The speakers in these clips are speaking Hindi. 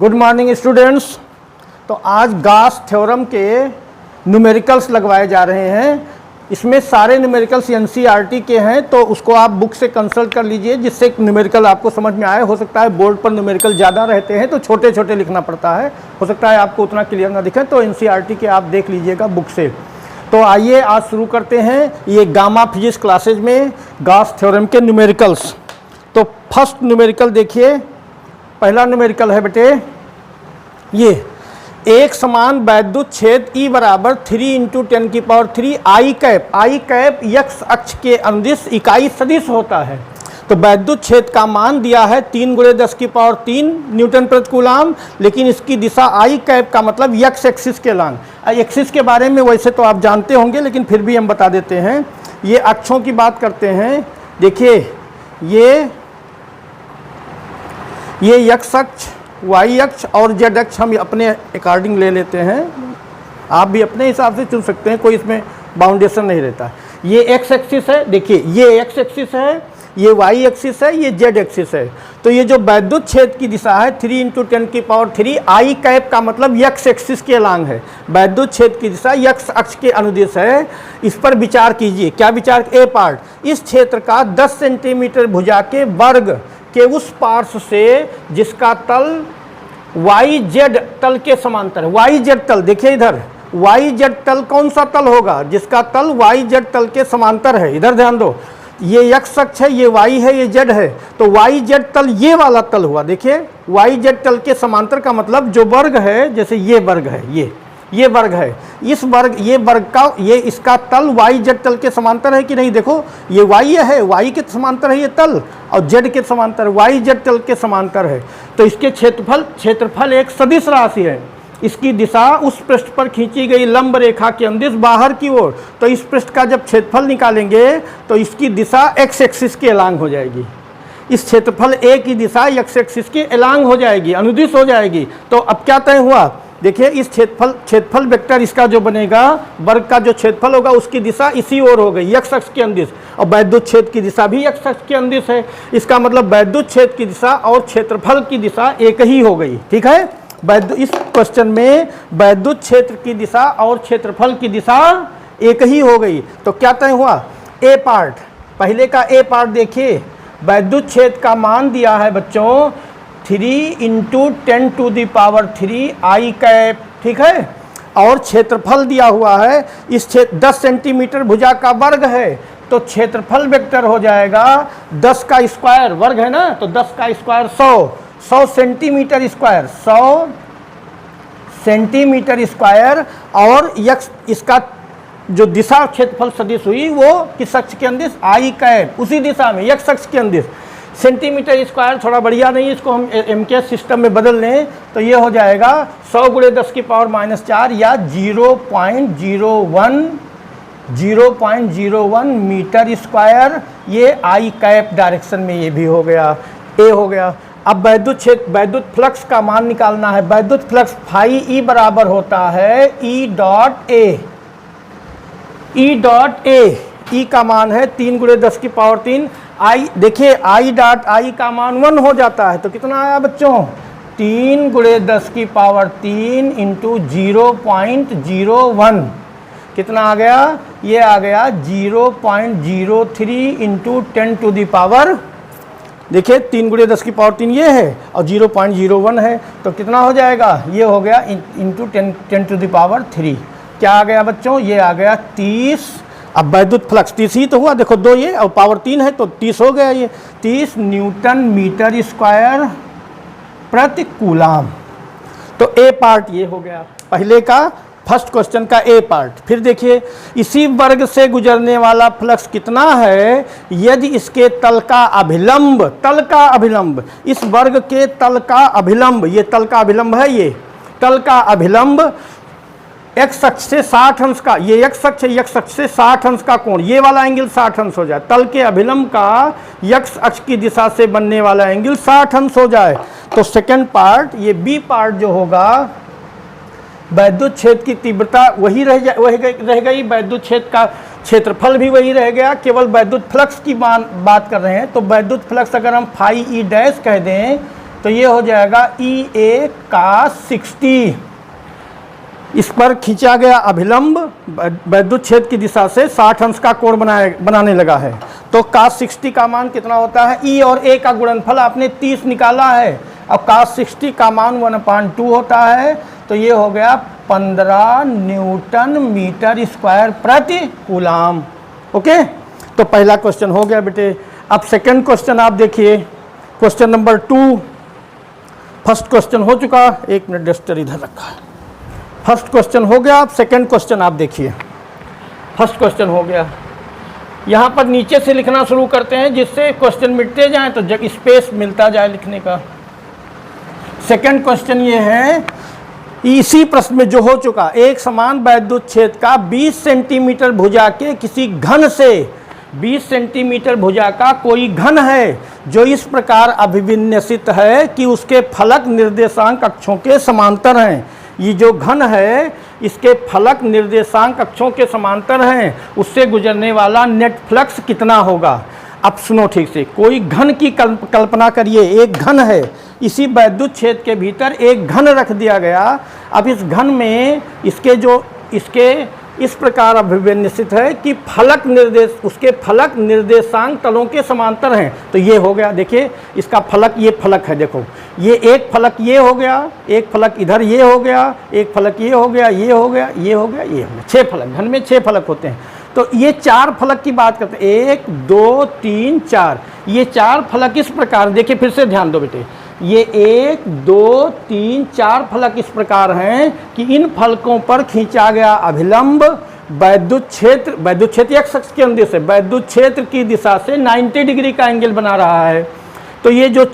Good morning students. तो आज गॉस थ्योरम के न्यूमेरिकल्स लगवाए जा रहे हैं। इसमें सारे न्यूमेरिकल्स एनसीईआरटी के हैं, तो उसको आप बुक से कंसल्ट कर लीजिए जिससे न्यूमेरिकल आपको समझ में आए। हो सकता है बोर्ड पर न्यूमेरिकल ज़्यादा रहते हैं तो छोटे छोटे लिखना पड़ता है, हो सकता है आपको उतना क्लियर ना दिखे, तो एनसीईआरटी के आप देख लीजिएगा बुक से। तो आइए आज शुरू करते हैं ये गामा फिजिक्स क्लासेज में गॉस थ्योरम के न्यूमेरिकल्स। तो फर्स्ट न्यूमेरिकल देखिए, पहला न्यूमेरिकल है बेटे ये, एक समान वैद्युत क्षेत्र E बराबर 3 × 10³ आई कैप यक्स अक्ष के अनुदिश इकाई सदिश होता है। तो वैद्युत क्षेत्र का मान दिया है 3 × 10³ न्यूटन प्रति कूलाम, लेकिन इसकी दिशा आई कैप का मतलब यक्स एक्सिस के लॉन्ग। एक्सिस के बारे में वैसे तो आप जानते होंगे, लेकिन फिर भी हम बता देते हैं। ये अक्षों की बात करते हैं। देखिए ये एक्स अक्ष, वाई अक्ष और जेड अक्ष हम अपने अकॉर्डिंग ले लेते हैं। आप भी अपने हिसाब से चुन सकते हैं, कोई इसमें बाउंडेशन नहीं रहता। ये एक्स एक्सिस है, देखिए ये एक्स एक्सिस है, ये वाई एक्सिस है, ये जेड एक्सिस है। तो ये जो वैद्युत क्षेत्र की दिशा है 3 × 10³ आई कैप का मतलब यक्स एक्सिस के लॉन्ग है। वैद्युत क्षेत्र की दिशा यक्स अक्ष के अनुदिश है। इस पर विचार कीजिए। क्या विचार? ए पार्ट, इस क्षेत्र का 10 सेंटीमीटर भुजा के वर्ग के उस पार्श्व से जिसका तल वाई जेड तल के समांतर है। वाई जेड तल, देखिए इधर वाई जेड तल कौन सा तल होगा? जिसका तल वाई जेड तल के समांतर है। इधर ध्यान दो, ये एक्स अक्ष है, ये वाई है, ये जेड है। तो वाई जेड तल ये वाला तल हुआ। देखिए वाई जेड तल के समांतर का मतलब जो वर्ग है, जैसे ये वर्ग है, ये वर्ग है, इस वर्ग, ये वर्ग का, ये इसका तल वाई जेड तल के समांतर है कि नहीं? देखो ये वाई है, वाई के समांतर है ये तल, और जेड के समांतर, वाई जेड तल के समांतर है। तो इसके क्षेत्रफल एक सदिश राशि है। इसकी दिशा उस पृष्ठ पर खींची गई लंब रेखा के अनुदिश बाहर की ओर। तो इस पृष्ठ का जब क्षेत्रफल निकालेंगे तो इसकी दिशा एक्स एक्सिस के एलांग हो जाएगी। इस क्षेत्रफल ए की दिशा एक्स एक्सिस के एलांग हो जाएगी, अनुदिश हो जाएगी। तो अब क्या तय हुआ? देखिए इस क्षेत्रफल वेक्टर इसका जो बनेगा, वर्ग का जो क्षेत्रफल होगा उसकी दिशा इसी ओर हो गई, एक्स अक्ष के अनुदिश, और वैद्युत क्षेत्र की दिशा भी एक्स अक्ष के अनुदिश है। इसका मतलब वैद्युत क्षेत्र की दिशा और क्षेत्रफल की दिशा एक ही हो गई। ठीक है, इस क्वेश्चन में वैद्युत क्षेत्र की दिशा और क्षेत्रफल की दिशा एक ही हो गई। तो क्या तय हुआ? ए पार्ट, पहले का ए पार्ट देखिए, वैद्युत क्षेत्र का मान दिया है बच्चों 3 × 10³ आई कैप, ठीक है, और क्षेत्रफल दिया हुआ है इस क्षेत्र 10 सेंटीमीटर भुजा का वर्ग है। तो क्षेत्रफल वेक्टर हो जाएगा 10 का स्क्वायर, वर्ग है ना, तो 10 का square 100 centimetre square, 100 centimetre square. और यक्स, इसका जो दिशा क्षेत्रफल सदिश हुई वो किस अक्ष के अनुदिश? आई कैप, उसी दिशा में यक्स अक्ष के अनुदिश। सेंटीमीटर स्क्वायर थोड़ा बढ़िया नहीं, इसको हम एमके सिस्टम में बदल लें तो ये हो जाएगा 100 × 10⁻⁴ या 0.01 मीटर स्क्वायर। ये आई कैप डायरेक्शन में ये भी हो गया, ए हो गया। अब वैद्युत फ्लक्स का मान निकालना है। वैद्युत फ्लक्स φE बराबर होता है E.A। E का मान है 3 × 10⁻³ आई। देखिए आई डॉट आई का मान 1 हो जाता है। तो कितना आया बच्चों? 3 × 10⁻³ × 0.01 कितना आ गया? ये आ गया 0.03 × 10⁻। देखिए 3 × 10⁻³ ये है और 0.01 है, तो कितना हो जाएगा? ये हो गया इंटू 10⁻3। क्या आ गया बच्चों? ये आ गया 30। अब वैद्युत फ्लक्स 30 ही तो हुआ, देखो 2 ये और पावर 3 है तो 30 हो गया। ये 30 न्यूटन मीटर स्क्वायर प्रति कूलाम। तो ए पार्ट ये हो गया पहले का, फर्स्ट क्वेश्चन का ए पार्ट। फिर देखिए इसी वर्ग से गुजरने वाला फ्लक्स कितना है यदि इसके तल का अभिलंब, इस वर्ग के तल का अभिलंब, ये तल का अभिलंब है, ये तल का अभिलंब एक्स अक्ष से 60 अंश का, ये एक्स अक्ष है, एक्स अक्ष से 60 अंश का कोण, ये वाला एंगल 60 अंश हो जाए। तल के अभिलंब का एक्स अक्ष की दिशा से बनने वाला एंगल 60 अंश हो जाए। तो सेकंड पार्ट, ये बी पार्ट जो होगा, वैद्युत क्षेत्र की तीव्रता वही रह गई, वैद्युत क्षेत्र का क्षेत्रफल भी वही रह गया, केवल वैद्युत फ्लक्स की बात कर रहे हैं। तो वैद्युत फ्लक्स अगर हम φE डैश कह दें तो ये हो जाएगा EA cos 60। इस पर खींचा गया अभिलंब वैद्युत क्षेत्र की दिशा से 60 अंश का कोण बनाने लगा है। तो cos 60 का मान कितना होता है? E और A का गुणनफल आपने 30 निकाला है, अब cos 60 का मान 1/2 होता है, तो ये हो गया 15 न्यूटन मीटर स्क्वायर प्रति कूलाम। ओके, तो पहला क्वेश्चन हो गया बेटे। अब सेकंड क्वेश्चन आप देखिए, क्वेश्चन नंबर 2। फर्स्ट क्वेश्चन हो चुका, 1 मिनट डस्टर इधर रखा है। फर्स्ट क्वेश्चन हो गया, अब सेकंड क्वेश्चन आप देखिए। फर्स्ट क्वेश्चन हो गया, यहाँ पर नीचे से लिखना शुरू करते हैं जिससे क्वेश्चन मिटते जाएं तो जब स्पेस मिलता जाए लिखने का। सेकंड क्वेश्चन ये है, इसी प्रश्न में जो हो चुका, एक समान वैद्युत क्षेत्र का 20 सेंटीमीटर भुजा के किसी घन से 20 सेंटीमीटर भुजा का कोई घन है जो इस प्रकार अभिविन्यसित है कि उसके फलक निर्देशांक अक्षों के समांतर हैं। ये जो घन है इसके फलक निर्देशांक अक्षों के समांतर हैं, उससे गुजरने वाला नेट फ्लक्स कितना होगा? अब सुनो ठीक से, कोई घन की कल्पना करिए, एक घन है, इसी वैद्युत क्षेत्र के भीतर एक घन रख दिया गया। अब इस घन में इसके इस प्रकार अभिविन्यसित है कि उसके फलक निर्देशांक तलों के समांतर हैं। तो ये हो गया, देखिए इसका फलक, ये फलक है, देखो ये एक फलक ये हो गया, एक फलक इधर ये हो गया, एक फलक ये हो गया, ये हो गया, ये हो गया, ये हो गया, 6 फलक, घन में 6 फलक होते हैं। तो ये 4 फलक की बात करते हैं, 1 2 3 4, ये 4 फलक इस प्रकार, देखिए फिर से ध्यान दो बेटे, ये 1 2 3 4 फलक इस प्रकार हैं कि इन फलकों पर खींचा गया अभिलंब वैद्युत क्षेत्र एक्स अक्ष के अंदर से वैद्युत क्षेत्र की दिशा से 90 डिग्री का एंगल बना रहा है। तो ये जो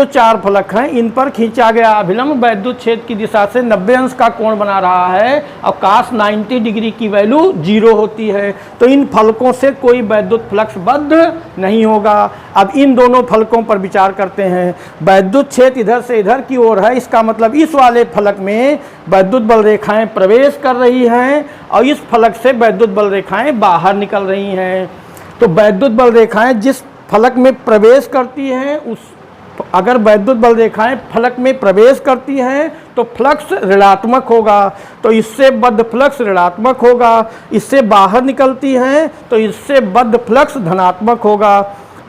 4 फलक हैं, इन पर खींचा गया अभिलंब वैद्युत क्षेत्र की दिशा से 90 अंश का कोण बना रहा है और cos 90 डिग्री की वैल्यू 0 होती है। तो इन फलकों से कोई वैद्युत फ्लक्स बद्ध नहीं होगा। अब इन दोनों फलकों पर विचार करते हैं। वैद्युत क्षेत्र इधर से इधर की ओर है, इसका मतलब इस वाले फलक में वैद्युत बल रेखाएं प्रवेश कर रही हैं और इस फलक से वैद्युत बल रेखाएं बाहर निकल रही हैं। तो वैद्युत बल रेखाएं जिस फलक में प्रवेश करती हैं, अगर वैद्युत बल रेखाएं फलक में प्रवेश करती हैं तो फ्लक्स ऋणात्मक होगा, तो इससे बद्ध फ्लक्स ऋणात्मक होगा। इससे बाहर निकलती हैं तो इससे बद्ध फ्लक्स धनात्मक होगा।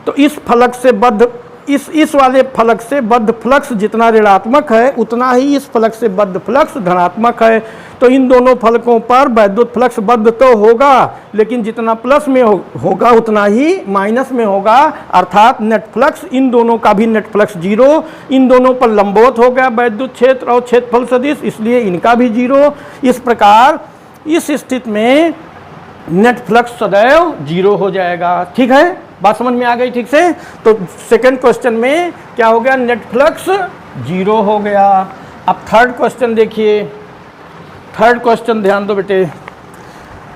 तो इस फलक से बद्ध इस वाले फलक से बद्ध फ्लक्स जितना ऋणात्मक है उतना ही इस फलक से बद्ध फ्लक्स धनात्मक है। तो इन दोनों फलकों पर वैद्युत फ्लक्स बद्ध तो होगा, लेकिन जितना प्लस में होगा उतना ही माइनस में होगा, अर्थात नेट फ्लक्स, इन दोनों का भी नेट फ्लक्स 0। इन दोनों पर लंबवत हो गया वैद्युत क्षेत्र और क्षेत्रफल सदिश, इसलिए इनका भी 0। इस प्रकार इस स्थिति में नेट फ्लक्स सदैव 0 हो जाएगा। ठीक है, बात समझ में आ गई ठीक से? तो सेकंड क्वेश्चन में क्या हो गया? नेट फ्लक्स 0 हो गया। अब थर्ड क्वेश्चन देखिए। थर्ड क्वेश्चन ध्यान दो बेटे।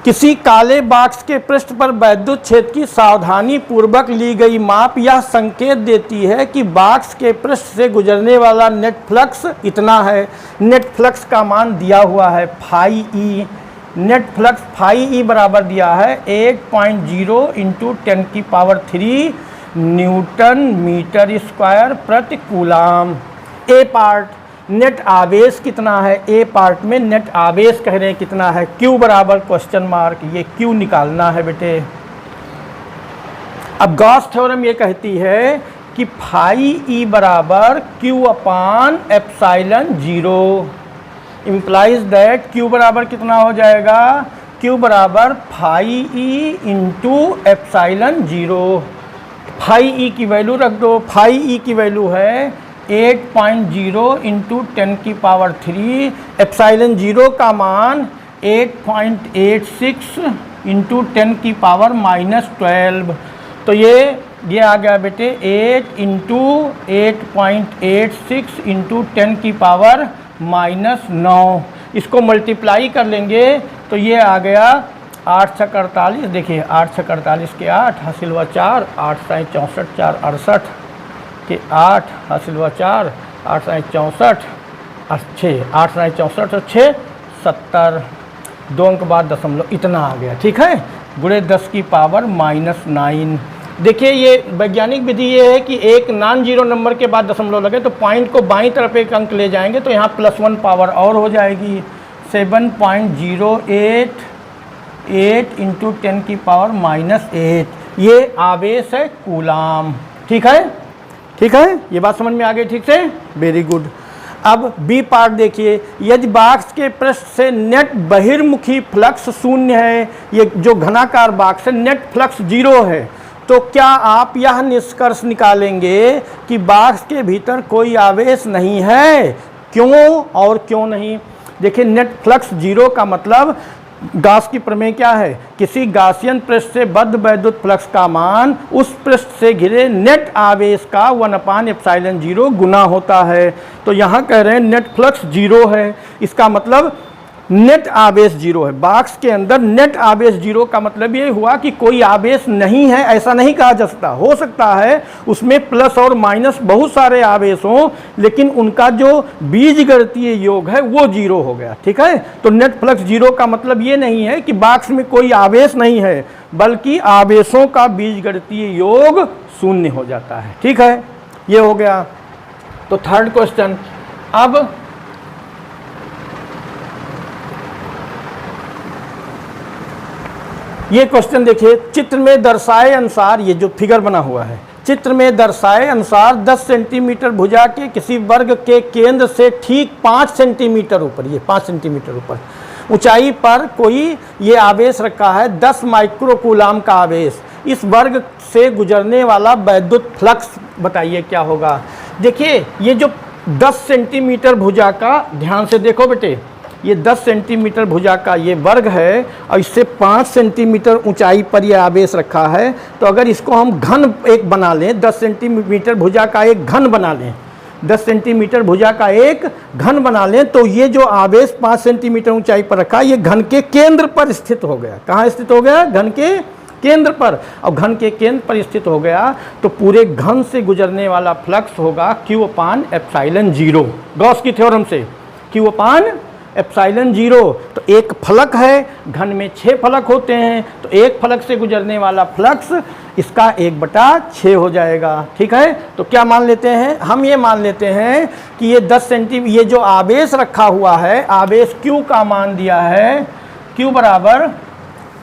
किसी काले बॉक्स के पृष्ठ पर वैद्युत क्षेत्र की सावधानी पूर्वक ली गई माप यह संकेत देती है कि बॉक्स के पृष्ठ से गुजरने वाला नेट फ्लक्स इतना है। नेट फ्लक्स का मान दिया हुआ है phi E. Net flux phi E बराबर दिया है 8.0 × 10⁻³ न्यूटन मीटर स्क्वायर प्रति कूलाम। ए पार्ट नेट आवेश कितना है? ए पार्ट में नेट आवेश कह रहे हैं कितना है? क्यू बराबर क्वेश्चन मार्क, ये क्यू निकालना है बेटे। अब गॉस थ्योरम ये कहती है कि फाई ई बराबर Q/ε0 इम्प्लाइज दैट Q बराबर कितना हो जाएगा? Q बराबर फाई ई × ε0। फाई ई की वैल्यू रख दो। फाई ई की वैल्यू है 8.0 × 10⁻³ ε0 का मान 8.86 × 10⁻⁻12। तो ये आ गया बेटे 8 × 8.86 × 10⁻⁹। इसको मल्टीप्लाई कर लेंगे तो ये आ गया 8 × 48। देखिए 8 × 48 के 8 हासिल हुआ 4, 8 × 64 4 68 के 8 हासिल हुआ 4, 8 × 64 6, 8 × 64 और 6 70, 2 अंक बाद दशमलव इतना आ गया। ठीक है, गुणे 10⁻⁻9। देखिए ये वैज्ञानिक विधि ये है कि एक नॉन जीरो नंबर के बाद दशमलव लगे तो पॉइंट को बाईं तरफ एक अंक ले जाएंगे तो यहाँ +1 पावर और हो जाएगी 7.088 इंटू 10 की पावर -8। ये आवेश है कूलाम। ठीक है, ठीक है, ये बात समझ में आ गई ठीक से, वेरी गुड। अब बी पार्ट देखिए, यदि बॉक्स के पृष्ठ से नेट बहिर्मुखी फ्लक्स शून्य है, ये जो घनाकार बॉक्स है नेट फ्लक्स 0 है, तो क्या आप यह निष्कर्ष निकालेंगे कि बॉक्स के भीतर कोई आवेश नहीं है? क्यों और क्यों नहीं? देखिए नेट फ्लक्स 0 का मतलब गॉस की प्रमेय क्या है, किसी गॉसियन पृष्ठ से बद्ध वैद्युत फ्लक्स का मान उस पृष्ठ से घिरे नेट आवेश का 1/ε0 गुना होता है। तो यहाँ कह रहे हैं नेट फ्लक्स 0 है, इसका मतलब नेट आवेश 0 है। बॉक्स के अंदर नेट आवेश 0 का मतलब ये हुआ कि कोई आवेश नहीं है, ऐसा नहीं कहा जा सकता। हो सकता है उसमें प्लस और माइनस बहुत सारे आवेश हों, लेकिन उनका जो बीजगणितीय योग है वो 0 हो गया। ठीक है, तो नेट फ्लक्स 0 का मतलब ये नहीं है कि बॉक्स में कोई आवेश नहीं है, बल्कि आवेशों का बीजगणितीय योग 0 हो जाता है। ठीक है, ये हो गया। तो थर्ड क्वेश्चन, अब ये क्वेश्चन देखिए, चित्र में दर्शाए अनुसार, ये जो फिगर बना हुआ है, चित्र में दर्शाए अनुसार 10 सेंटीमीटर भुजा के किसी वर्ग के केंद्र से ठीक 5 सेंटीमीटर ऊपर, ये 5 सेंटीमीटर ऊपर ऊंचाई पर कोई ये आवेश रखा है 10 माइक्रोकूलाम का आवेश। इस वर्ग से गुजरने वाला वैद्युत फ्लक्स बताइए क्या होगा। देखिए ये जो 10 सेंटीमीटर भुजा का, ध्यान से देखो बेटे, ये 10 सेंटीमीटर भुजा का ये वर्ग है और इससे 5 सेंटीमीटर ऊंचाई पर ये आवेश रखा है। तो अगर इसको हम घन एक बना लें, 10 सेंटीमीटर भुजा का एक घन बना लें, 10 सेंटीमीटर भुजा का एक घन बना लें, तो ये जो आवेश 5 सेंटीमीटर ऊंचाई पर रखा है ये घन के केंद्र पर स्थित हो गया। कहाँ स्थित हो गया? घन के केंद्र पर। और घन के केंद्र पर स्थित हो गया तो पूरे घन से गुजरने वाला फ्लक्स होगा Q/ε0, गॉस की थ्योरम से Q/ε0। तो एक फलक है, घन में 6 फलक होते हैं, तो एक फलक से गुजरने वाला फ्लक्स इसका 1/6 हो जाएगा। ठीक है, तो क्या मान लेते हैं हम? ये मान लेते हैं कि ये 10 सेंटीमीटर, ये जो आवेश रखा हुआ है, आवेश Q का मान दिया है Q बराबर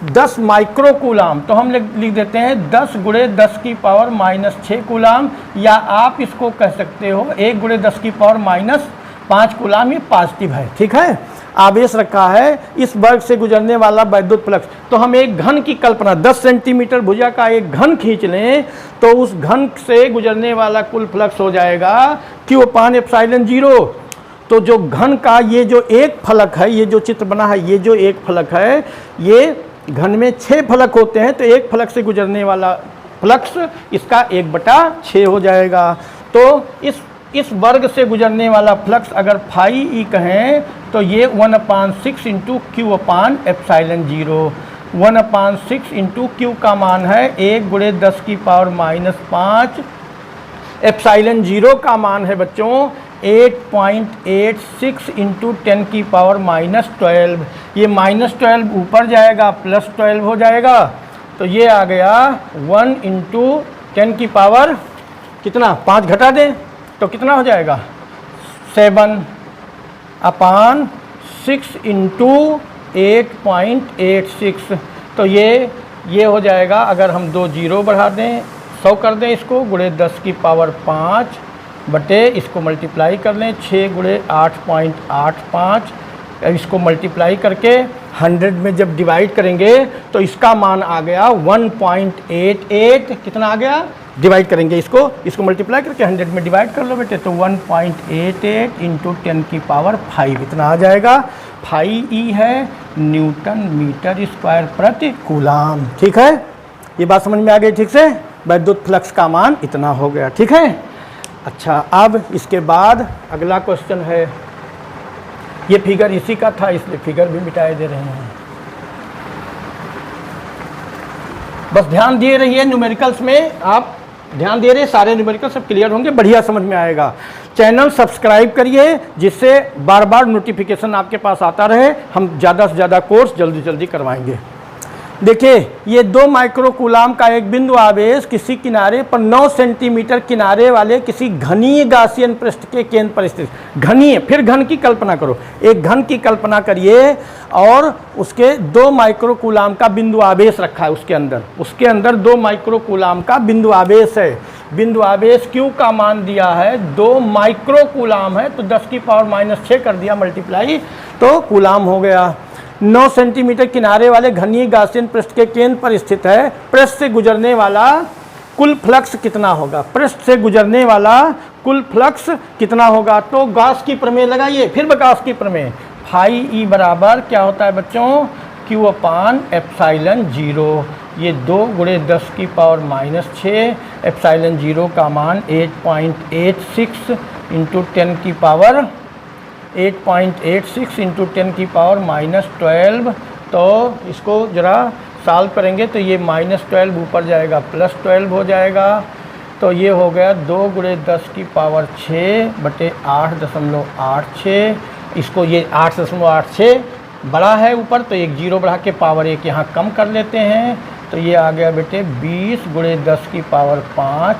10 माइक्रोकूलाम, तो हम लिख देते हैं 10 × 10 की पावर -6 कूलाम, या आप इसको कह सकते हो 1 × 10 की पावर -5 कूलाम, ये पॉजिटिव है। ठीक है, आवेश रखा है इस वर्ग से गुजरने वाला वैद्युत फ्लक्स। तो हम एक घन की कल्पना, 10 सेंटीमीटर भुजा का एक घन खींच लें तो उस घन से गुजरने वाला कुल फ्लक्स हो जाएगा Q/ε0। तो जो घन का ये जो एक फलक है, ये जो चित्र बना है, ये जो एक फलक है, ये घन में 6 फलक होते हैं, तो एक फलक से गुजरने वाला फ्लक्स इसका 1/6 हो जाएगा। तो इस वर्ग से गुजरने वाला फ्लक्स अगर φe कहें तो ये 1/6 इंटू Q/ε0, 1/6 इंटू Q का मान है 1 × 10 की पावर -5, ε0 का मान है बच्चों 8.86 इंटू 10 की पावर -12। ये -12 ऊपर जाएगा, +12 हो जाएगा, तो ये आ गया 1 इंटू 10 की पावर कितना, 5 घटा दें तो कितना हो जाएगा 7/6 इंटू 8.86। तो ये हो जाएगा, अगर हम 2 जीरो बढ़ा दें, 100 कर दें इसको, × 10 की पावर 5 बटे इसको मल्टीप्लाई कर लें 6 × 8.85, इसको मल्टीप्लाई करके 100 में जब डिवाइड करेंगे तो इसका मान आ गया 1.88। कितना आ गया? डिवाइड करेंगे इसको मल्टीप्लाई करके 100 में डिवाइड कर लो बेटे, तो 1.88 इंटू 10 की पावर 5 इतना आ जाएगा। φe है न्यूटन मीटर स्क्वायर प्रति कूलाम। ठीक है, ये बात समझ में आ गई ठीक से? वैद्युत फ्लक्स का मान इतना हो गया। ठीक है, अच्छा, अब इसके बाद अगला क्वेश्चन है, ये फिगर इसी का था इसलिए फिगर भी मिटाए दे रहे हैं। बस ध्यान दिए रहिए, न्यूमेरिकल्स में आप ध्यान दे रहे, सारे न्यूमेरिकल सब क्लियर होंगे, बढ़िया समझ में आएगा। चैनल सब्सक्राइब करिए जिससे बार बार नोटिफिकेशन आपके पास आता रहे, हम ज़्यादा से ज़्यादा कोर्स जल्दी जल्दी करवाएंगे। देखिए ये 2 माइक्रो कूलाम का एक बिंदु आवेश किसी किनारे पर 9 सेंटीमीटर किनारे वाले किसी घनीय गासियन पृष्ठ के केंद्र पर स्थित, घनीय, फिर घन की कल्पना करो, एक घन की कल्पना करिए और उसके 2 माइक्रो कूलाम का बिंदु आवेश रखा है उसके अंदर 2 माइक्रो कूलाम का बिंदु आवेश है। बिंदु आवेश Q का मान दिया है 2 माइक्रो कूलाम है, तो 10 की पावर -6 कर दिया मल्टीप्लाई, तो कूलाम हो गया। 9 सेंटीमीटर किनारे वाले घनीय गासियन पृष्ठ के केंद्र पर स्थित है। पृष्ठ से गुजरने वाला कुल फ्लक्स कितना होगा? पृष्ठ से गुजरने वाला कुल फ्लक्स कितना होगा? तो गॉस की प्रमेय लगाइए, फिर गॉस की प्रमेय, फाई ई बराबर क्या होता है बच्चों? Q अपान एप्साइलन 0, ये 2 गुणे 10 की पावर -6, एप्साइलन 0 का मान 8.86 इंटू 10 की पावर 8.86 इंटू 10 की पावर -12। तो इसको ज़रा सॉल्व करेंगे तो ये -12 ऊपर जाएगा +12 हो जाएगा, तो ये हो गया 2 गुणे 10 की पावर 6 बटे 8.86। इसको ये 8.86 बड़ा है ऊपर, तो एक 0 बढ़ा के पावर 1 यहाँ कम कर लेते हैं, तो ये आ गया बेटे 20 गुणे 10 की पावर 5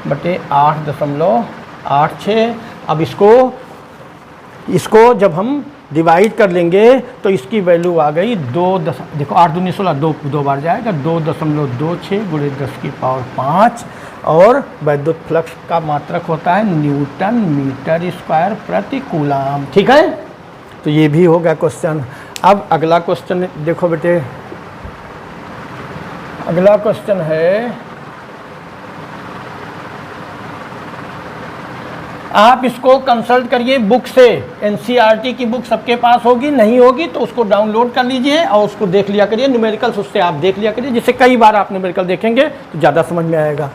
बटे 8.86। अब इसको जब हम डिवाइड कर लेंगे तो इसकी वैल्यू आ गई 2, देखो 8 दूनी 16, 2 बार जाएगा, 2.26 गुणे 10 की पावर 5, और वैद्युत फ्लक्स का मात्रक होता है न्यूटन मीटर स्क्वायर प्रति कूलाम। ठीक है, तो ये भी हो गया क्वेश्चन। अब अगला क्वेश्चन देखो बेटे, अगला क्वेश्चन है, आप इसको कंसल्ट करिए बुक से, एनसीईआरटी की बुक सबके पास होगी, नहीं होगी तो उसको डाउनलोड कर लीजिए और उसको देख लिया करिए, न्यूमेरिकल्स उससे आप देख लिया करिए, जिससे कई बार आप न्यूमेरिकल देखेंगे तो ज़्यादा समझ में आएगा।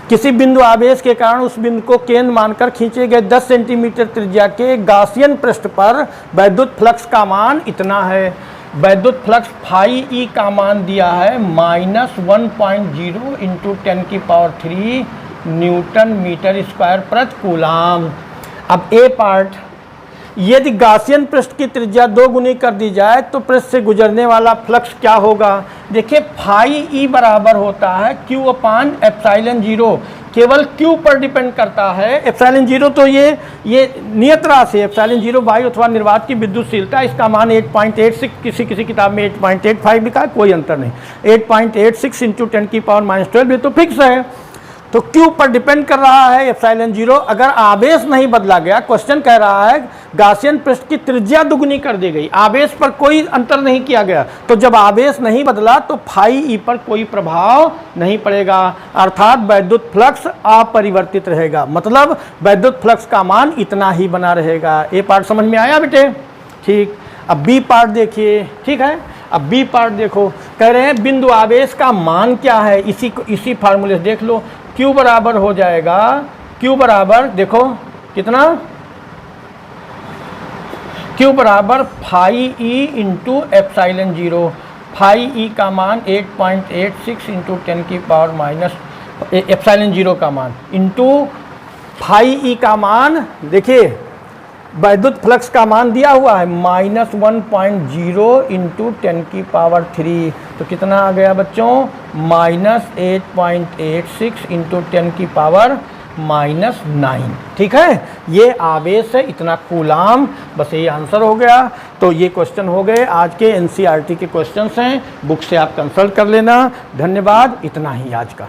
किसी बिंदु आवेश के कारण उस बिंदु को केंद्र मानकर खींचे गए 10 सेंटीमीटर त्रिज्या के गासियन पृष्ठ पर वैद्युत फ्लक्स का मान इतना है। वैद्युत फ्लक्स फाई ई का मान दिया है -1.0 इंटू 10 की पावर 3 न्यूटन मीटर स्क्वायर प्रति कूलाम। अब ए पार्ट, यदि गासियन पृष्ठ की त्रिज्या 2 गुनी कर दी जाए तो पृष्ठ से गुजरने वाला फ्लक्स क्या होगा? देखिए फाई ई बराबर होता है Q अपान एप्साइलन 0, केवल Q पर डिपेंड करता है। एप्साइलन 0 तो ये नियत राशि है, एप्साइलन 0 वायु अथवा निर्वात की विद्युतशीलता, इसका मान 8.86, किसी किताब में 8.85 लिखा है, कोई अंतर नहीं, 8.86 इंटू 10 की पावर -12, ये तो फिक्स है, तो Q पर डिपेंड कर रहा है एप्सिलॉन 0। अगर आवेश नहीं बदला गया, क्वेश्चन कह रहा है गासियन पृष्ठ की त्रिज्या दुगनी कर दी गई, आवेश पर कोई अंतर नहीं किया गया, तो जब आवेश नहीं बदला तो फाई ई पर कोई प्रभाव नहीं पड़ेगा, अर्थात वैद्युत फ्लक्स अपरिवर्तित रहेगा, मतलब वैद्युत फ्लक्स का मान इतना ही बना रहेगा। ए पार्ट समझ में आया बेटे? ठीक। अब बी पार्ट देखिए, ठीक है। अब बी पार्ट देखो, कह रहे हैं बिंदु आवेश का मान क्या है, इसी फार्मूले से देख लो। Q बराबर हो जाएगा, Q बराबर देखो कितना, Q बराबर phi E into epsilon 0, phi E का मान 8.86 इंटू 10 की पावर माइनस एप्साइलन 0 का मान इंटू फाई ई का मान, देखिए वैद्युत फ्लक्स का मान दिया हुआ है -1.0 इंटू 10 की पावर 3, तो कितना आ गया बच्चों? -8.86 इंटू 10 की पावर -9। ठीक है, ये आवेश है, इतना कूलाम, बस ये आंसर हो गया। तो ये क्वेश्चन हो गए आज के एनसीईआरटी के क्वेश्चंस हैं, बुक से आप कंसल्ट कर लेना। धन्यवाद, इतना ही आज का।